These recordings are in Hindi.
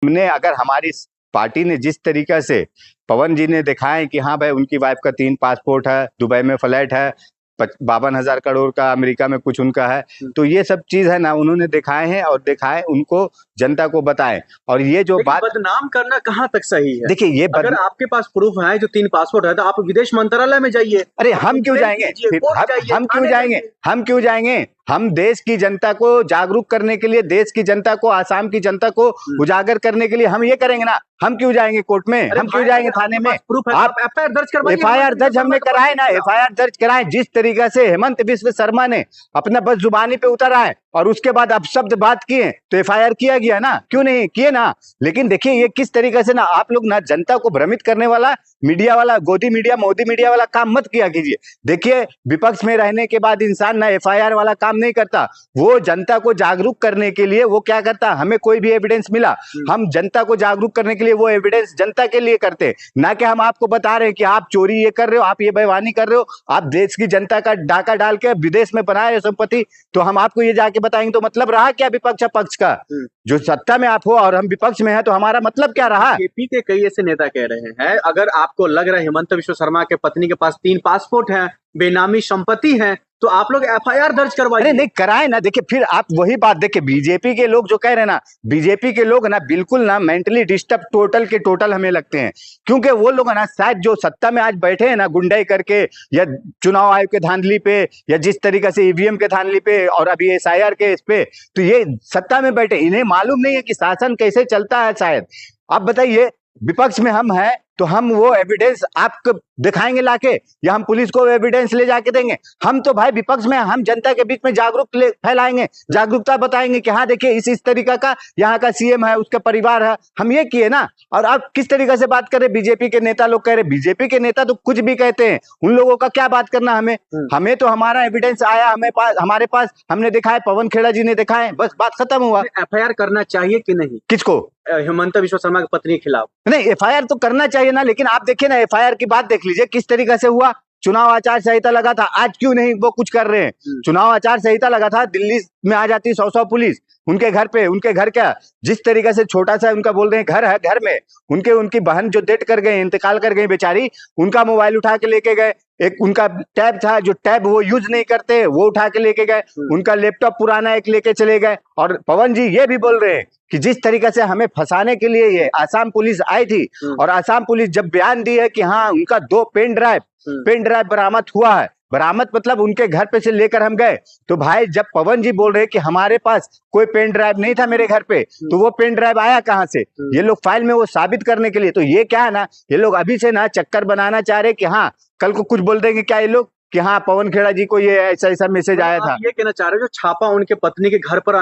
हमने अगर हमारी पार्टी ने जिस तरीके से पवन जी ने दिखाए कि हाँ भाई उनकी वाइफ का 3 पासपोर्ट है, दुबई में फ्लैट है, 52,000 करोड़ का अमेरिका में कुछ उनका है, तो ये सब चीज है ना उन्होंने दिखाए हैं और दिखाए उनको जनता को बताएं। और ये जो बात बदनाम करना कहाँ तक सही है? देखिए, ये अगर आपके पास प्रूफ है जो 3 पासपोर्ट है तो आप विदेश मंत्रालय में जाइए। अरे हम क्यों जाएंगे? हम क्यों जाएंगे? हम देश की जनता को जागरूक करने के लिए, देश की जनता को, आसाम की जनता को उजागर करने के लिए हम ये करेंगे ना। हम क्यों जाएंगे कोर्ट में? हम क्यों जाएंगे थाने में? आप एफआईआर दर्ज करवाइए। एफआईआर दर्ज हमने कराए ना, एफआईआर दर्ज कराए। जिस तरीके से हेमंत बिस्व शर्मा ने अपना बस जुबानी पे उतर आए और उसके बाद अपशब्द बात किए तो एफआईआर किया गया ना, क्यों नहीं किए ना। लेकिन देखिए ये किस तरीके से ना आप लोग ना जनता को भ्रमित करने वाला मीडिया वाला, गोदी मीडिया, मोदी मीडिया वाला काम मत किया कीजिए। देखिए विपक्ष में रहने के बाद इंसान ना एफआईआर वाला काम नहीं करता, वो जनता को जागरूक करने के लिए वो क्या करता, हमें कोई भी एविडेंस मिला हम जनता को जागरूक करने के लिए वो एविडेंस जनता के लिए करते, ना कि हम आपको बता रहे हैं कि आप चोरी ये कर रहे हो, आप ये बेईमानी कर रहे हो, आप देश की जनता का डाका डाल के विदेश में बनाए संपत्ति, तो हम आपको ये जाके बताएंगे तो मतलब रहा क्या विपक्ष पक्ष का? जो सत्ता में आप हो और हम विपक्ष में है तो हमारा मतलब क्या रहा? बीजेपी के कई ऐसे नेता कह रहे हैं अगर आपको लग रहा है हेमंत बिस्व शर्मा के पत्नी के पास 3 पासपोर्ट हैं, बेनामी संपत्ति है, तो आप लोग एफआईआर दर्ज करवाइए। अरे नहीं कराए ना। देखिए फिर आप वही बात देखिए, बीजेपी के लोग जो कह रहे हैं ना, बीजेपी के लोग ना बिल्कुल ना मेंटली डिस्टर्ब टोटल के टोटल हमें लगते हैं, क्योंकि वो लोग ना शायद जो सत्ता में आज बैठे हैं ना गुंडाई करके, या चुनाव आयोग के धांधली पे, या जिस तरीके से ईवीएम के धांधली पे और अभी एसआईआर के इस पे, तो ये सत्ता में बैठे, इन्हें मालूम नहीं है कि शासन कैसे चलता है। शायद आप बताइए, विपक्ष में हम हैं तो हम वो एविडेंस आपको दिखाएंगे लाके, या हम पुलिस को एविडेंस ले जाके देंगे? हम तो भाई विपक्ष में, हम जनता के बीच में जागरूक फैलाएंगे, जागरूकता बताएंगे कि हाँ देखिए इस तरीका का यहाँ का सीएम है, उसका परिवार है, हम ये किए ना। और आप किस तरीके से बात कर रहे, बीजेपी के नेता लोग कह रहे, बीजेपी के नेता तो कुछ भी कहते हैं, उन लोगों का क्या बात करना हमें? हमें तो हमारा एविडेंस आया, हमारे पास हमने दिखाए, पवन खेड़ा जी ने दिखाए, बस बात खत्म हुआ। एफआईआर करना चाहिए कि नहीं? किसको? हेमंत बिस्व शर्मा की पत्नी के खिलाफ? नहीं, एफआईआर तो करना चाहिए ना, लेकिन आप देखिए ना एफआईआर की बात देख लीजिए किस तरीके से हुआ। चुनाव आचार संहिता लगा था, आज क्यों नहीं वो कुछ कर रहे हैं? चुनाव आचार संहिता लगा था, दिल्ली में आ जाती 100 पुलिस उनके घर पे, उनके घर क्या जिस तरीके से छोटा सा उनका बोल रहे हैं घर है, घर में उनकी बहन जो डेट कर गए, इंतकाल कर गई बेचारी, उनका मोबाइल उठा के लेके गए, एक उनका टैब था जो टैब वो यूज नहीं करते वो उठा के लेके गए, उनका लैपटॉप पुराना एक लेके चले गए। और पवन जी ये भी बोल रहे हैं कि जिस तरीके से हमें फंसाने के लिए ये आसाम पुलिस आई थी, और आसाम पुलिस जब बयान दी है कि हाँ उनका 2 पेन ड्राइव बरामद हुआ है, बरामद मतलब उनके घर पे से लेकर हम गए, तो भाई जब पवन जी बोल रहे कि हमारे पास कोई पेन ड्राइव नहीं था मेरे घर पे, तो वो पेन ड्राइव आया कहां से? ये लोग फाइल में वो साबित करने के लिए, तो ये क्या है ना, ये लोग अभी से ना चक्कर बनाना चाह रहे कि हाँ कल को कुछ बोल देंगे क्या ये लोग कि हाँ पवन खेड़ा जी को ये ऐसा मैसेज आया था। ये कहना चाह रहे हो जो छापा उनके पत्नी के घर पर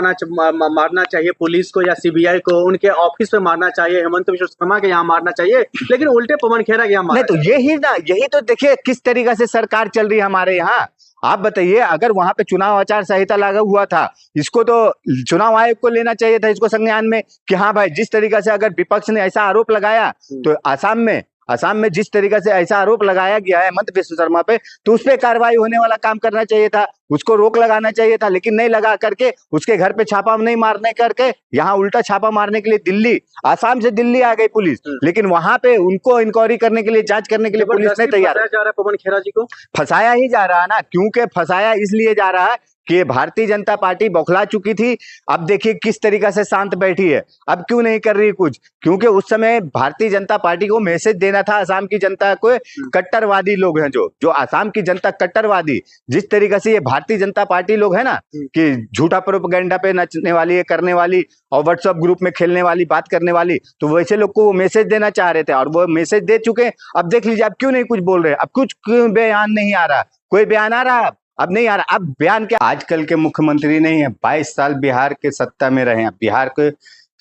मारना चाहिए पुलिस को या सीबीआई को, उनके ऑफिस पे मारना चाहिए, हेमंत बिस्व शर्मा के यहाँ मारना चाहिए, लेकिन उल्टे पवन खेड़ा के यहाँ मारना नहीं, तो यही तो देखिए किस तरीके से सरकार चल रही है हमारे यहाँ। आप बताइए, अगर वहां पे चुनाव आचार संहिता लागू हुआ था, इसको तो चुनाव आयोग को लेना चाहिए था इसको संज्ञान में कि हाँ भाई जिस तरीके से अगर विपक्ष ने ऐसा आरोप लगाया, तो आसाम में जिस तरीके से ऐसा आरोप लगाया गया है हेमंत बिस्व शर्मा पे, तो उस पर कार्रवाई होने वाला काम करना चाहिए था, उसको रोक लगाना चाहिए था, लेकिन नहीं लगा करके उसके घर पे छापा नहीं मारने करके यहाँ उल्टा छापा मारने के लिए दिल्ली, आसाम से दिल्ली आ गई पुलिस, लेकिन वहां पे उनको इंक्वायरी करने के लिए, जांच करने के लिए पुलिस नहीं तैयार। जा रहा है पवन खेड़ा जी को फंसाया ही जा रहा है ना, क्योंकि फंसाया इसलिए जा रहा है कि भारतीय जनता पार्टी बौखला चुकी थी। अब देखिए किस तरीके से शांत बैठी है, अब क्यों नहीं कर रही कुछ, क्योंकि उस समय भारतीय जनता पार्टी को मैसेज देना था आसाम की जनता को, कट्टरवादी लोग हैं जो आसाम की जनता कट्टरवादी, जिस तरीके से ये भारतीय जनता पार्टी लोग है ना कि झूठा प्रोपेगेंडा पे नचने वाली है, करने वाली, और व्हाट्सएप ग्रुप में खेलने वाली, बात करने वाली, तो वैसे लोग को वो मैसेज देना चाह रहे थे और वो मैसेज दे चुके। अब देख लीजिए अब क्यों नहीं कुछ बोल रहे, अब कुछ बयान नहीं आ रहा, कोई बयान आ रहा अब नहीं आ रहा। अब बयान क्या, आजकल के मुख्यमंत्री नहीं है, 22 साल बिहार के सत्ता में रहे, बिहार के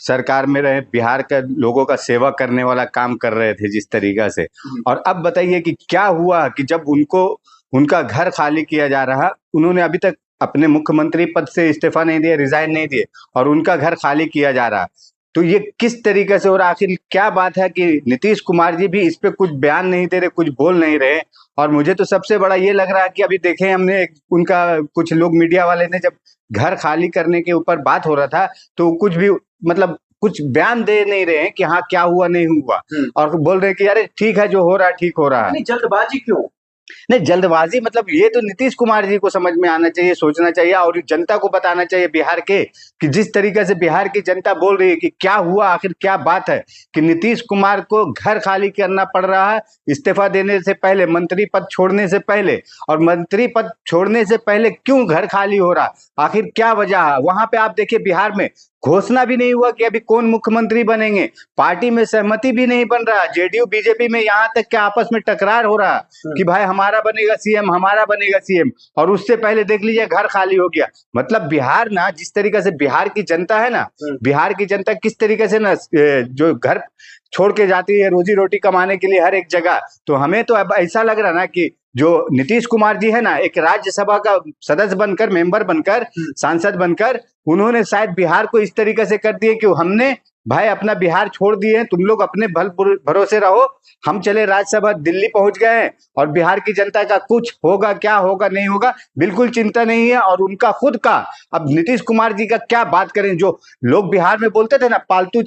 सरकार में रहे, बिहार के लोगों का सेवा करने वाला काम कर रहे थे जिस तरीका से, और अब बताइए कि क्या हुआ कि जब उनका घर खाली किया जा रहा, उन्होंने अभी तक अपने मुख्यमंत्री पद से इस्तीफा नहीं दिया, रिजाइन नहीं दिए, और उनका घर खाली किया जा रहा, तो ये किस तरीके से? और आखिर क्या बात है कि नीतीश कुमार जी भी इस पे कुछ बयान नहीं दे रहे, कुछ बोल नहीं रहे। और मुझे तो सबसे बड़ा ये लग रहा है कि अभी देखें हमने उनका कुछ लोग मीडिया वाले ने जब घर खाली करने के ऊपर बात हो रहा था तो कुछ भी मतलब कुछ बयान दे नहीं रहे हैं कि हाँ क्या हुआ नहीं हुआ, और बोल रहे हैं कि अरे ठीक है जो हो रहा है ठीक हो रहा है। जल्दबाजी क्यों? नहीं जल्दबाजी मतलब ये तो नीतीश कुमार जी को समझ में आना चाहिए, सोचना चाहिए और जनता को बताना चाहिए बिहार के, कि जिस तरीके से बिहार की जनता बोल रही है कि क्या हुआ, आखिर क्या बात है कि नीतीश कुमार को घर खाली करना पड़ रहा है इस्तीफा देने से पहले, मंत्री पद छोड़ने से पहले, और मंत्री पद छोड़ने से पहले क्यों घर खाली हो रहा, आखिर क्या वजह है। वहां पे आप देखिए बिहार में घोषणा भी नहीं हुआ कि अभी कौन मुख्यमंत्री बनेंगे, पार्टी में सहमति भी नहीं बन रहा, जेडीयू बीजेपी में यहाँ तक कि आपस में टकरार हो रहा कि भाई हमारा बनेगा सीएम, हमारा बनेगा सीएम, और उससे पहले देख लीजिए घर खाली हो गया। मतलब बिहार ना, जिस तरीके से बिहार की जनता है ना, बिहार की जनता किस तरीके से ना जो घर छोड़ के जाती है रोजी रोटी कमाने के लिए हर एक जगह, तो हमें तो अब ऐसा लग रहा ना कि जो नीतीश कुमार जी है ना, एक राज्यसभा का सदस्य बनकर, मेंबर बनकर, सांसद बनकर, उन्होंने शायद बिहार को इस तरीके से कर दिए कि हमने भाई अपना बिहार छोड़ दिए, तुम लोग अपने भरोसे रहो, हम चले राज्यसभा दिल्ली पहुंच गए हैं, और बिहार की जनता का कुछ होगा क्या होगा नहीं होगा बिल्कुल चिंता नहीं है। और उनका खुद का, अब नीतीश कुमार जी का क्या बात करें, जो लोग बिहार में बोलते थे ना पलटू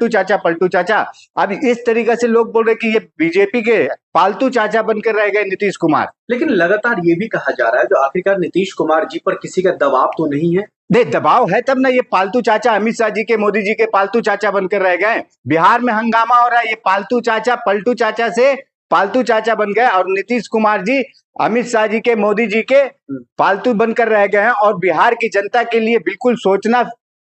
चाचा, अब इस तरीके से लोग बोल रहे कि ये बीजेपी के पालतू चाचा बनकर रह गए नीतीश कुमार। लेकिन लगातार ये भी कहा जा रहा है जो आखिरकार नीतीश कुमार जी पर किसी का दबाव तो नहीं है। नहीं दबाव है तब ना ये पालतू चाचा अमित शाह जी के, मोदी जी के पालतू चाचा बनकर रह गए। बिहार में हंगामा हो रहा है, ये पालतू चाचा पलटू चाचा से पालतू चाचा बन गए, और नीतीश कुमार जी अमित शाह जी के, मोदी जी के पालतू बनकर रह गए हैं, और बिहार की जनता के लिए बिल्कुल सोचना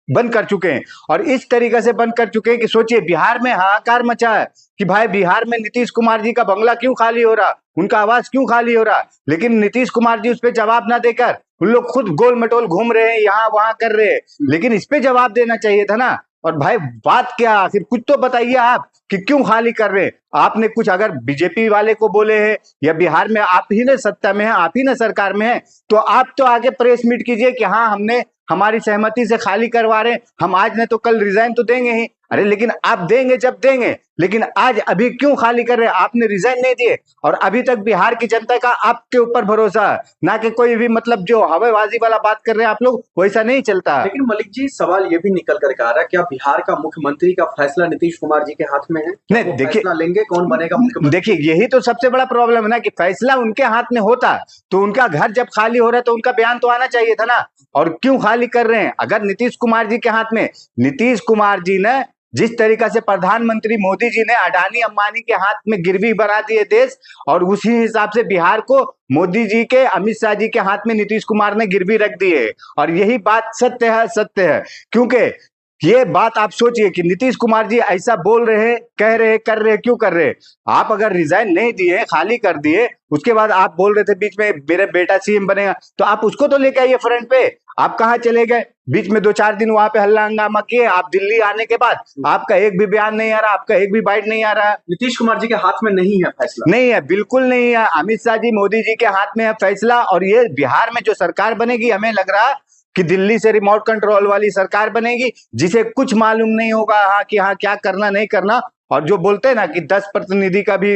बंद कर चुके हैं। और इस तरीके से बंद कर चुके हैं कि सोचिए बिहार में हाहाकार मचा है कि भाई बिहार में नीतीश कुमार जी का बंगला क्यों खाली हो रहा, उनका आवास क्यों खाली हो रहा, लेकिन नीतीश कुमार जी उस पर जवाब ना देकर उन लोग खुद गोल मटोल घूम रहे हैं, यहाँ वहां कर रहे हैं, लेकिन इस पे जवाब देना चाहिए था ना। और भाई बात क्या, आखिर कुछ तो बताइए आप कि क्यों खाली कर रहे हैं। आपने कुछ अगर बीजेपी वाले को बोले हैं, या बिहार में आप ही ने सत्ता में है, आप ही ने सरकार में है, तो आप तो आगे प्रेस मीट कीजिए कि हाँ हमने हमारी सहमति से खाली करवा रहे हैं, हम आज नहीं तो कल रिजाइन तो देंगे ही। अरे लेकिन आप देंगे जब देंगे, लेकिन आज अभी क्यों खाली कर रहे हैं, आपने रिजाइन नहीं दिए, और अभी तक बिहार की जनता का आपके ऊपर भरोसा है ना, कि कोई भी मतलब जो हवाबाजी वाला बात कर रहे हैं आप लोग, वैसा नहीं चलता। लेकिन मलिक जी सवाल ये भी निकल कर आ रहा है, क्या बिहार का मुख्यमंत्री का फैसला नीतीश कुमार जी के हाथ में है? नहीं देखिए, लेंगे कौन बनेगा मुख्यमंत्री? देखिए यही तो सबसे बड़ा प्रॉब्लम है ना, कि फैसला उनके हाथ में होता तो उनका घर जब खाली हो रहा है तो उनका बयान तो आना चाहिए था ना, और क्यों खाली कर रहे हैं। अगर नीतीश कुमार जी के हाथ में, नीतीश कुमार जी ने जिस तरीका से प्रधानमंत्री मोदी जी ने अडानी अंबानी के हाथ में गिरवी बना दिए देश, और उसी हिसाब से बिहार को मोदी जी के, अमित शाह जी के हाथ में नीतीश कुमार ने गिरवी रख दी है। और यही बात सत्य है, क्योंकि ये बात आप सोचिए कि नीतीश कुमार जी ऐसा बोल रहे हैं, कह रहे हैं, कर रहे हैं, क्यों कर रहे हैं। आप अगर रिजाइन नहीं दिए, खाली कर दिए, उसके बाद आप बोल रहे थे बीच में मेरा बेटा सीएम बनेगा, तो आप उसको तो लेके आइए फ्रंट पे। आप कहाँ चले गए, बीच में 2-4 दिन वहां पे हल्ला हंगामा किए, आप दिल्ली आने के बाद आपका एक भी बयान नहीं आ रहा, आपका एक भी बाइट नहीं आ रहा। नीतीश कुमार जी के हाथ में नहीं है फैसला, नहीं है, बिल्कुल नहीं है। अमित शाह जी, मोदी जी के हाथ में है फैसला, और ये बिहार में जो सरकार बनेगी, हमें लग रहा कि दिल्ली से रिमोट कंट्रोल वाली सरकार बनेगी, जिसे कुछ मालूम नहीं होगा हाँ कि हाँ क्या करना नहीं करना। और जो बोलते हैं ना कि 10 प्रतिनिधि का भी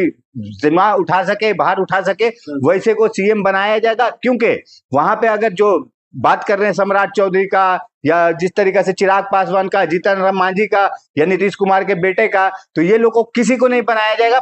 जिम्मा उठा सके, भार उठा सके, वैसे को सीएम बनाया जाएगा। क्योंकि वहां पे अगर जो बात कर रहे हैं सम्राट चौधरी का, या जिस तरीके से चिराग पासवान का, जीतन राम मांझी का, या नीतीश कुमार के बेटे का, तो ये लोगों को किसी को नहीं बनाया जाएगा।